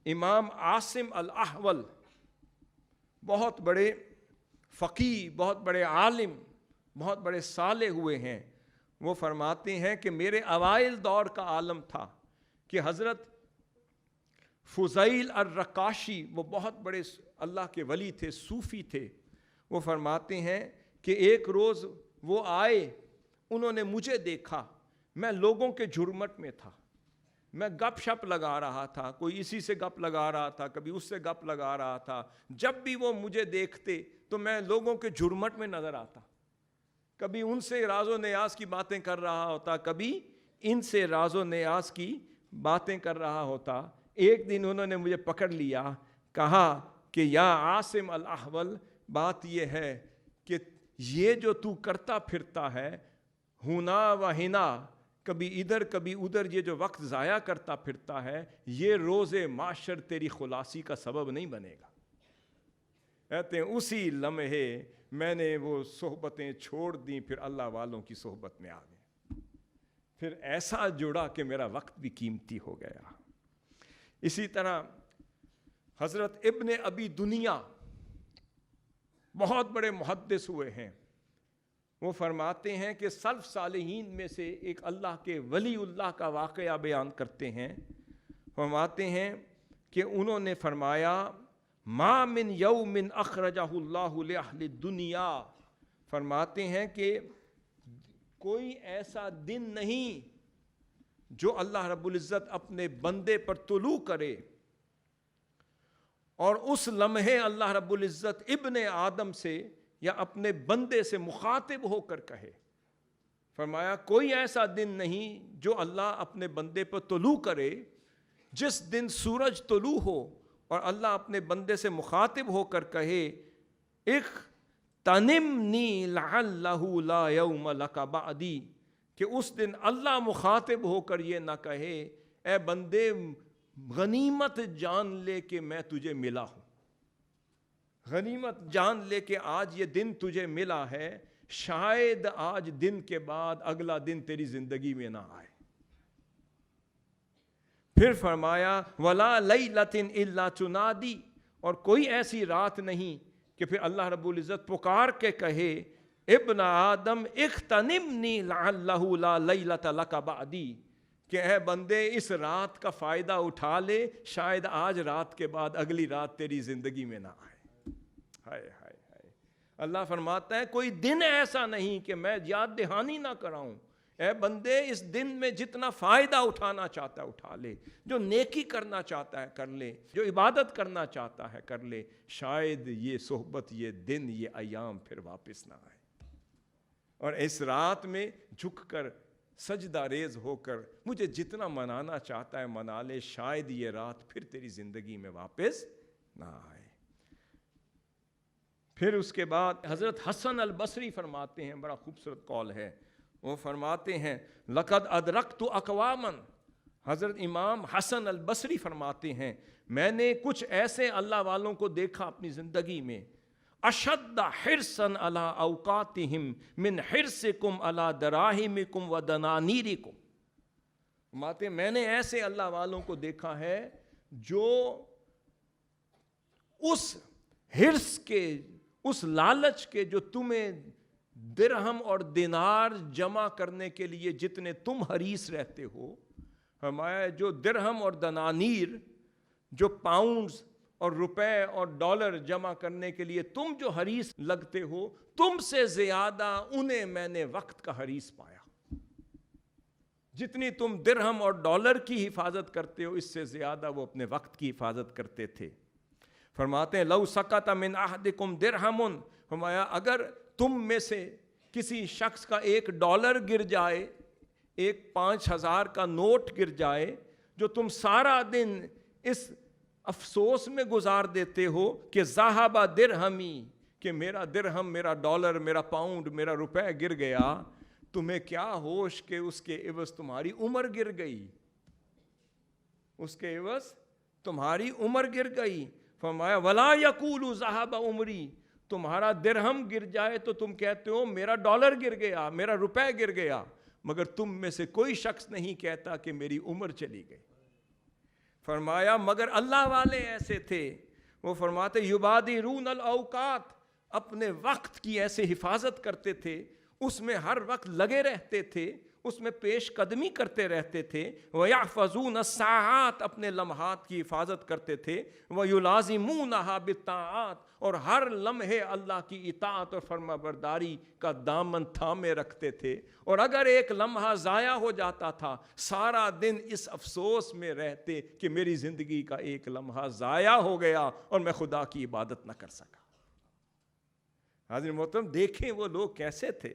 امام عاصم الاحول بہت بڑے فقیہ، بہت بڑے عالم، بہت بڑے صالح ہوئے ہیں. وہ فرماتے ہیں کہ میرے اوائل دور کا عالم تھا کہ حضرت فضیل الرقاشی، وہ بہت بڑے اللہ کے ولی تھے، صوفی تھے. وہ فرماتے ہیں کہ ایک روز وہ آئے، انہوں نے مجھے دیکھا، میں لوگوں کے جھرمٹ میں تھا، میں گپ شپ لگا رہا تھا، کوئی اسی سے گپ لگا رہا تھا، کبھی اس سے گپ لگا رہا تھا. جب بھی وہ مجھے دیکھتے تو میں لوگوں کے جھرمٹ میں نظر آتا، کبھی ان سے راز و نیاز کی باتیں کر رہا ہوتا، کبھی ان سے راز و نیاز کی باتیں کر رہا ہوتا. ایک دن انہوں نے مجھے پکڑ لیا، کہا کہ یا عاصم الاحول، بات یہ ہے کہ یہ جو تو کرتا پھرتا ہے ہونا و ہنا، کبھی ادھر کبھی ادھر، یہ جو وقت ضائع کرتا پھرتا ہے، یہ روز معاشر تیری خلاصی کا سبب نہیں بنے گا. کہتے ہیں اسی لمحے میں نے وہ صحبتیں چھوڑ دیں، پھر اللہ والوں کی صحبت میں آ گئے، پھر ایسا جڑا کہ میرا وقت بھی قیمتی ہو گیا. اسی طرح حضرت ابن ابی دنیا بہت بڑے محدث ہوئے ہیں. وہ فرماتے ہیں کہ سلف صالحین میں سے ایک اللہ کے ولی اللہ کا واقعہ بیان کرتے ہیں. فرماتے ہیں کہ انہوں نے فرمایا ما من یوم اخرجہ اللہ لأہل الدنیا، فرماتے ہیں کہ کوئی ایسا دن نہیں جو اللہ رب العزت اپنے بندے پر طلوع کرے اور اس لمحے اللہ رب العزت ابن آدم سے یا اپنے بندے سے مخاطب ہو کر کہے. فرمایا کوئی ایسا دن نہیں جو اللہ اپنے بندے پر طلوع کرے، جس دن سورج طلوع ہو اور اللہ اپنے بندے سے مخاطب ہو کر کہے اغتنمنی لعلہ لا یوم لک بعدی، کہ اس دن اللہ مخاطب ہو کر یہ نہ کہے اے بندے غنیمت جان لے کہ میں تجھے ملا ہوں، غنیمت جان لے کہ آج یہ دن تجھے ملا ہے، شاید آج دن کے بعد اگلا دن تیری زندگی میں نہ آئے. پھر فرمایا وَلَا لَيْلَةٍ إِلَّا تُنَادِي، اور کوئی ایسی رات نہیں کہ پھر اللہ رب العزت پکار کے کہے ابن آدم اغتنمنی لعلہ لا لیلۃ لک بعدی، کہ اے بندے اس رات کا فائدہ اٹھا لے، شاید آج رات کے بعد اگلی رات تیری زندگی میں نہ آئے. ہائے ہائے ہائے. اللہ فرماتا ہے کوئی دن ایسا نہیں کہ میں یاد دہانی نہ کراؤں. اے بندے اس دن میں جتنا فائدہ اٹھانا چاہتا ہے اٹھا لے، جو نیکی کرنا چاہتا ہے کر لے، جو عبادت کرنا چاہتا ہے کر لے، شاید یہ صحبت، یہ دن، یہ ایام پھر واپس نہ آئے. اور اس رات میں جھک کر سجدہ ریز ہو کر مجھے جتنا منانا چاہتا ہے منا لے، شاید یہ رات پھر تیری زندگی میں واپس نہ آئے. پھر اس کے بعد حضرت حسن البصری فرماتے ہیں، بڑا خوبصورت قول ہے. وہ فرماتے ہیں لقد ادرکت اقواما، حضرت امام حسن البصری فرماتے ہیں میں نے کچھ ایسے اللہ والوں کو دیکھا اپنی زندگی میں، اشد حرصا علی اوقاتہم من حرصکم علی دراہمکم و دنانیرکم. فرماتے ہیں میں نے ایسے اللہ والوں کو دیکھا ہے جو اس حرص کے، اس لالچ کے جو تمہیں درہم اور دینار جمع کرنے کے لیے جتنے تم حریص رہتے ہو، فرمایا جو درہم اور دنانیر، جو پاؤنڈز اور روپے اور ڈالر جمع کرنے کے لیے تم جو حریص لگتے ہو، تم سے زیادہ انہیں میں نے وقت کا حریص پایا. جتنی تم درہم اور ڈالر کی حفاظت کرتے ہو، اس سے زیادہ وہ اپنے وقت کی حفاظت کرتے تھے. فرماتے ہیں لو سقط من احدکم درہم، فرمایا اگر تم میں سے کسی شخص کا $1 گر جائے، ایک 5,000 کا نوٹ گر جائے، جو تم سارا دن اس افسوس میں گزار دیتے ہو کہ ذہب درہمی، کہ میرا درہم، میرا ڈالر، میرا پاؤنڈ، میرا روپے گر گیا، تمہیں کیا ہوش کہ اس کے عوض تمہاری عمر گر گئی، اس کے عوض تمہاری عمر گر گئی. فرمایا ولا یقول ذہب عمری، تمہارا درہم گر جائے تو تم کہتے ہو میرا ڈالر گر گیا، میرا روپے گر گیا، مگر تم میں سے کوئی شخص نہیں کہتا کہ میری عمر چلی گئی. فرمایا مگر اللہ والے ایسے تھے، وہ فرماتے یبادرون الاوقات، اپنے وقت کی ایسے حفاظت کرتے تھے، اس میں ہر وقت لگے رہتے تھے، اس میں پیش قدمی کرتے رہتے تھے، وَيَحْفَظُونَ السَّاعَاتِ، اپنے لمحات کی حفاظت کرتے تھے، وَيُلَازِمُونَهَا بِالطَّاعَاتِ، اور ہر لمحے اللہ کی اطاعت اور فرما برداری کا دامن تھامے رکھتے تھے، اور اگر ایک لمحہ ضائع ہو جاتا تھا سارا دن اس افسوس میں رہتے کہ میری زندگی کا ایک لمحہ ضائع ہو گیا اور میں خدا کی عبادت نہ کر سکا۔ حاضرین محترم، دیکھیں وہ لوگ کیسے تھے۔